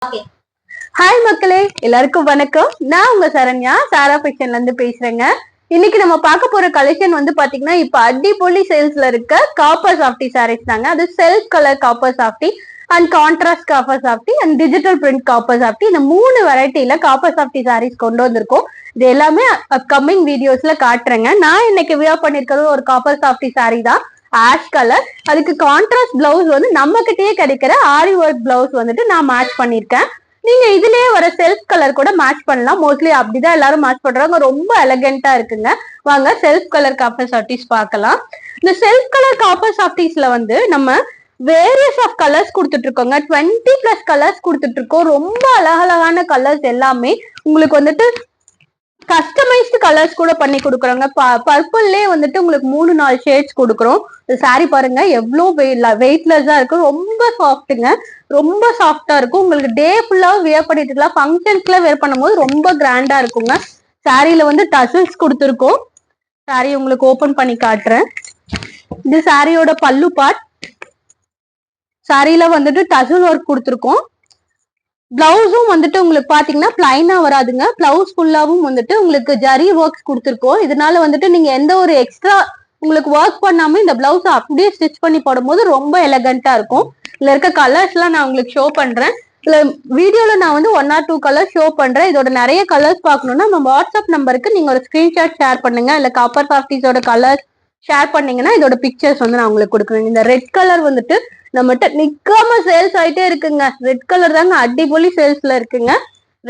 Hi மக்களே, எல்லாருக்கும் வணக்கம். நான் உங்க சரண்யா, சாரா ஃபேஷன்ல இருந்து பேசுறேங்க. இன்னைக்கு நம்ம பார்க்க போற கலெக்ஷன் வந்து பாத்தீங்கன்னா, இப்ப அடிப்பொலி சேல்ஸ்ல இருக்க காப்பர் சாஃப்டி சாரீஸ் தாங்க. அது self colour copper softy and contrast copper softy and digital print copper softy, இந்த 3 வெரைட்டில காப்பர் சாஃப்டி சாரீஸ் கொண்டு வந்திருக்கோம். இது எல்லாமே அப்கமிங் வீடியோஸ்ல காட்டுறேங்க. நான் இன்னைக்கு வியர் பண்ணிருக்கிறது ஒரு காப்பர் சாஃப்டி சாரீ தான், ஆஷ் கலர். அதுக்கு கான்ட்ராஸ்ட் பிளவுஸ் வந்து நம்ம கிட்டயே கிடைக்கிற ஆரி ஒர்க் பிளவுஸ் வந்துட்டு நான் மேட்ச் பண்ணிருக்கேன். நீங்க இதுலயே வர செல்ஃப் கலர் கூட மேட்ச் பண்ணலாம். மோஸ்ட்லி அப்படிதான் எல்லாரும் மேட்ச் பண்றாங்க. ரொம்ப எலகென்ட்டா இருக்குங்க. வாங்க செல்ஃப் கலர் காப்பர் சாஃப்டிஸ் பார்க்கலாம். இந்த செல்ஃப் கலர் காப்பர் சாஃப்டிஸ்ல வந்து நம்ம வேரியஸ் ஆஃப் கலர்ஸ் கொடுத்துட்டு இருக்கோங்க. 20+ கலர்ஸ் கொடுத்துட்டு இருக்கோம். ரொம்ப அழகழகான கலர்ஸ் எல்லாமே உங்களுக்கு வந்துட்டு கஸ்டமைஸ்டு கலர்ஸ் கூட பண்ணி கொடுக்குறோங்க. பர்பிள்லே வந்துட்டு உங்களுக்கு 3-4 ஷேட்ஸ் கொடுக்குறோம். சாரி பாருங்க எவ்வளவு வெயிட்லெஸ்ஸா இருக்கு. ரொம்ப சாஃப்ட்டுங்க, ரொம்ப சாஃப்டா இருக்கும். உங்களுக்கு டே ஃபுல்லா வியர் பண்ணிட்டு இருக்கலாம். ஃபங்க்ஷன்ஸ்ல வியர் பண்ணும்போது ரொம்ப கிராண்டா இருக்குங்க. சாரியில வந்து டசல்ஸ் கொடுத்துருக்கோம். சாரி உங்களுக்கு ஓபன் பண்ணி காட்டுறேன். இது சாரியோட பல்லு பார்ட். சாரியில வந்துட்டு டசல் ஒர்க் கொடுத்துருக்கோம். பிளவுஸும் வந்துட்டு உங்களுக்கு பாத்தீங்கன்னா பிளைனா வராதுங்க. பிளவுஸ் ஃபுல்லாவும் வந்துட்டு உங்களுக்கு ஜரி ஒர்க்ஸ் கொடுத்துருக்கோம். இதனால வந்துட்டு நீங்க எந்த ஒரு எக்ஸ்ட்ரா உங்களுக்கு ஒர்க் பண்ணாம இந்த பிளவுஸ் அப்படியே ஸ்டிச் பண்ணி போடும்போது ரொம்ப எலகென்ட்டா இருக்கும். இதுல இருக்க கலர்ஸ் எல்லாம் நான் உங்களுக்கு ஷோ பண்றேன். இதுல வீடியோல நான் வந்து 1 or 2 கலர்ஸ் ஷோ பண்றேன். இதோட நிறைய கலர்ஸ் பார்க்கணும்னா நம்ம வாட்ஸ்அப் நம்பருக்கு நீங்க ஒரு ஸ்கிரீன்ஷாட் ஷேர் பண்ணுங்க. இல்ல காப்பர் சாஃப்டிஸோட கலர்ஸ் ஷேர் பண்ணீங்கன்னா இதோட பிக்சர்ஸ் வந்து நான் உங்களுக்கு கொடுக்குறேன். இந்த ரெட் கலர் வந்துட்டு நம்மகிட்ட நிக்காம சேல்ஸ் ஆயிட்டே இருக்குங்க. ரெட் கலர் தாங்க அடிப்பொலி சேல்ஸ்ல இருக்குங்க.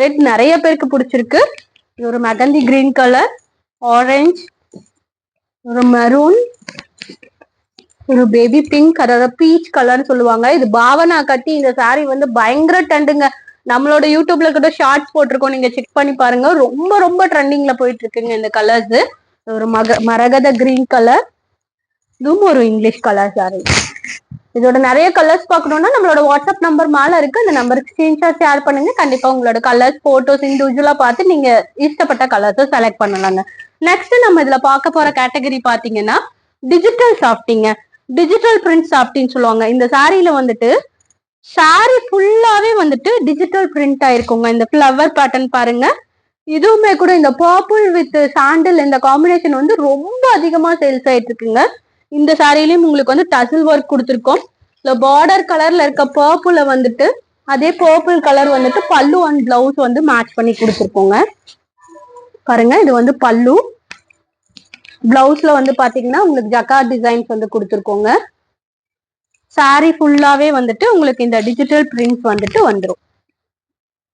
ரெட் நிறைய பேருக்கு பிடிச்சிருக்கு. இது ஒரு மெகந்தி கிரீன் கலர், ஆரஞ்சு, ஒரு மெரூன், ஒரு பேபி பிங்க், அதாவது பீச் கலர்னு சொல்லுவாங்க. இது பாவனா கட்டி இந்த சாரி வந்து பயங்கர ட்ரெண்டுங்க. நம்மளோட யூடியூப்ல கூட ஷார்ட்ஸ் போட்டிருக்கோம், நீங்க செக் பண்ணி பாருங்க. ரொம்ப ரொம்ப ட்ரெண்டிங்ல போயிட்டு இருக்குங்க இந்த கலர்ஸ். ஒரு மரகத கிரீன் கலர், இதுவும் ஒரு இங்கிலீஷ் கலர் சாரி. இதோட நிறைய கலர்ஸ் பார்க்கணும்னா நம்மளோட வாட்ஸ்அப் நம்பர் மேல இருக்கு. அந்த நம்பருக்கு ஸ்கிரீன்ஷாட் ஷேர் பண்ணுங்க. கண்டிப்பா உங்களோட கலர்ஸ் போட்டோஸ் இண்டிவிஜுவலா பார்த்து நீங்க இஷ்டப்பட்ட கலர்ஸை செலக்ட் பண்ணலாங்க. நெக்ஸ்ட் நம்ம இதுல பார்க்க போற கேட்டகரி பாத்தீங்கன்னா டிஜிட்டல் சாஃப்டிங்க. டிஜிட்டல் பிரிண்ட் சாஃப்டின்னு சொல்லுவாங்க. இந்த சாரியில வந்துட்டு சாரி ஃபுல்லாவே வந்துட்டு டிஜிட்டல் பிரிண்ட் ஆயிருக்குங்க. இந்த ஃபிளவர் பேட்டர்ன் பாருங்க. இதுவுமே கூட இந்த பர்பிள் வித் சாண்டில் இந்த காம்பினேஷன் வந்து ரொம்ப அதிகமா சேல்ஸ் ஆயிட்டு இருக்குங்க. இந்த சாரிலையும் உங்களுக்கு வந்து டசில் ஒர்க் கொடுத்துருக்கோம். இல்ல பார்டர் கலர்ல இருக்க பர்பிள வந்துட்டு அதே பர்பிள் கலர் வந்துட்டு பல்லு அண்ட் பிளவுஸ் வந்து மேட்ச் பண்ணி கொடுத்துருக்கோங்க. பாருங்க இது வந்து பல்லு. பிளவுஸ்ல வந்து பாத்தீங்கன்னா உங்களுக்கு ஜக்கார்ட் டிசைன்ஸ் வந்து கொடுத்துருக்கோங்க. சாரி ஃபுல்லாவே வந்துட்டு உங்களுக்கு இந்த டிஜிட்டல் பிரிண்ட்ஸ் வந்துட்டு வந்துடும்.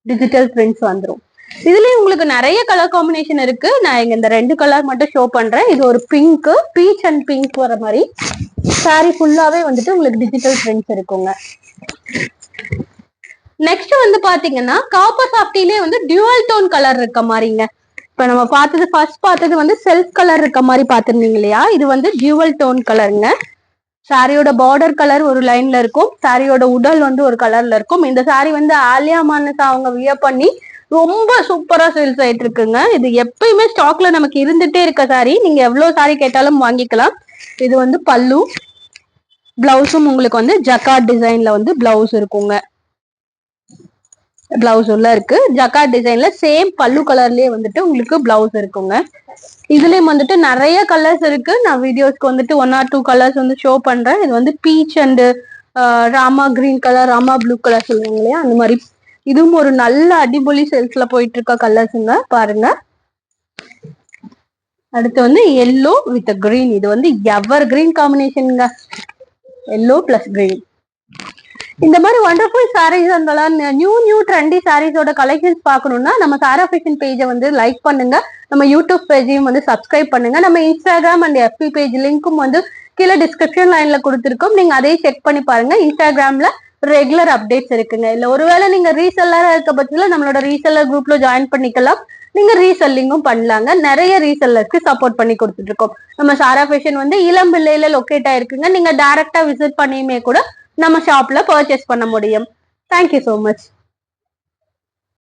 டிஜிட்டல் பிரிண்ட்ஸ் வந்துடும். இதுலயும் உங்களுக்கு நிறைய கலர் காம்பினேஷன் இருக்கு. நான் இங்க இந்த 2 கலர் மட்டும் ஷோ பண்றேன். இது ஒரு பிங்க், பீச் அண்ட் பிங்க் வர மாதிரி சாரி ஃபுல்லாவே வந்துட்டு உங்களுக்கு டிஜிட்டல் பிரிண்ட்ஸ் இருக்குங்க. நெக்ஸ்ட் வந்து பாத்தீங்கன்னா காப்பர் சாஃப்டிலே வந்து டியூவல் டோன் கலர் இருக்க மாதிரிங்க. இப்ப நம்ம ஃபர்ஸ்ட் பார்த்தது வந்து செல்ஃப் கலர் இருக்க மாதிரி பாத்துருந்தீங்க இல்லையா? இது வந்து டியூவல் டோன் கலருங்க. சாரியோட பார்டர் கலர் ஒரு லைன்ல இருக்கும். சாரியோட உடல் வந்து ஒரு கலர்ல இருக்கும். இந்த சாரி வந்து ஆலியா மானஸ் அவங்க வியர் பண்ணி ரொம்ப சூப்பரா சேல்ஸ் ஆயிட்டு இருக்குங்க. இது எப்பயுமே ஸ்டாக்ல நமக்கு இருந்துட்டே இருக்க சாரி. நீங்க எவ்வளவு சாரி கேட்டாலும் வாங்கிக்கலாம். இது வந்து பல்லு. பிளவுஸும் உங்களுக்கு வந்து ஜக்கார்ட் டிசைன்ல வந்து பிளவுஸ் இருக்குங்க. பிளவுஸ் உள்ள இருக்கு. ஜக்கார்ட் டிசைன்ல சேம் பல்லு கலர்லயே வந்துட்டு உங்களுக்கு பிளவுஸ் இருக்குங்க. இதுலயும் வந்துட்டு நிறைய கலர்ஸ் இருக்கு. நான் வீடியோஸ்க்கு வந்துட்டு 1 or 2 கலர்ஸ் வந்து ஷோ பண்றேன். இது வந்து beach and Rama green colour, Rama blue colour சொல்லுவாங்க இல்லையா, அந்த மாதிரி. இதுவும் ஒரு நல்ல அடிபொலி சேல்ஸ்ல போயிட்டு இருக்க கலர்ஸுங்க. பாருங்க. அடுத்து வந்து எல்லோ வித் கிரீன். இது வந்து எவர் கிரீன் காம்பினேஷனுங்க. Yellow plus green. இந்த மாதிரி வண்டர்ஃபுல் சாரீஸ் இருந்தாலும் நியூ ட்ரெண்டி சாரீஸோட கலெக்ஷன்ஸ் பார்க்கணும்னா நம்ம சாரா ஃபேஷன் பேஜை வந்து லைக் பண்ணுங்க. நம்ம யூடியூப் பேஜையும் வந்து சப்ஸ்கிரைப் பண்ணுங்க. நம்ம இன்ஸ்டாகிராம் அண்ட் எஃபி பேஜ் லிங்க்கும் வந்து கீழே டிஸ்கிரிப்ஷன் லைன்ல கொடுத்துருக்கோம். நீங்க அதையும் செக் பண்ணி பாருங்க. இன்ஸ்டாகிராம்ல ரெகுலர் அப்டேட்ஸ் இருக்குங்க. இல்ல ஒருவேளை நீங்க ரீசெல்லரா இருக்க பட்சத்துல நம்மளோட ரீசெல்லர் குரூப்ல ஜாயின் பண்ணிக்கலாம். நீங்க ரீசெல்லிங்கும் பண்ணலாங்க. நிறைய ரீசெல்லர்ஸ்க்கு சப்போர்ட் பண்ணி கொடுத்துட்டு இருக்கோம். நம்ம சாரா ஃபேஷன் வந்து இளம்பிள்ளையில லொக்கேட் ஆயிருக்குங்க. நீங்க டைரக்டா விசிட் பண்ணியுமே கூட நம்ம ஷாப்ல பர்ச்சேஸ் பண்ண முடியும். Thank you so much.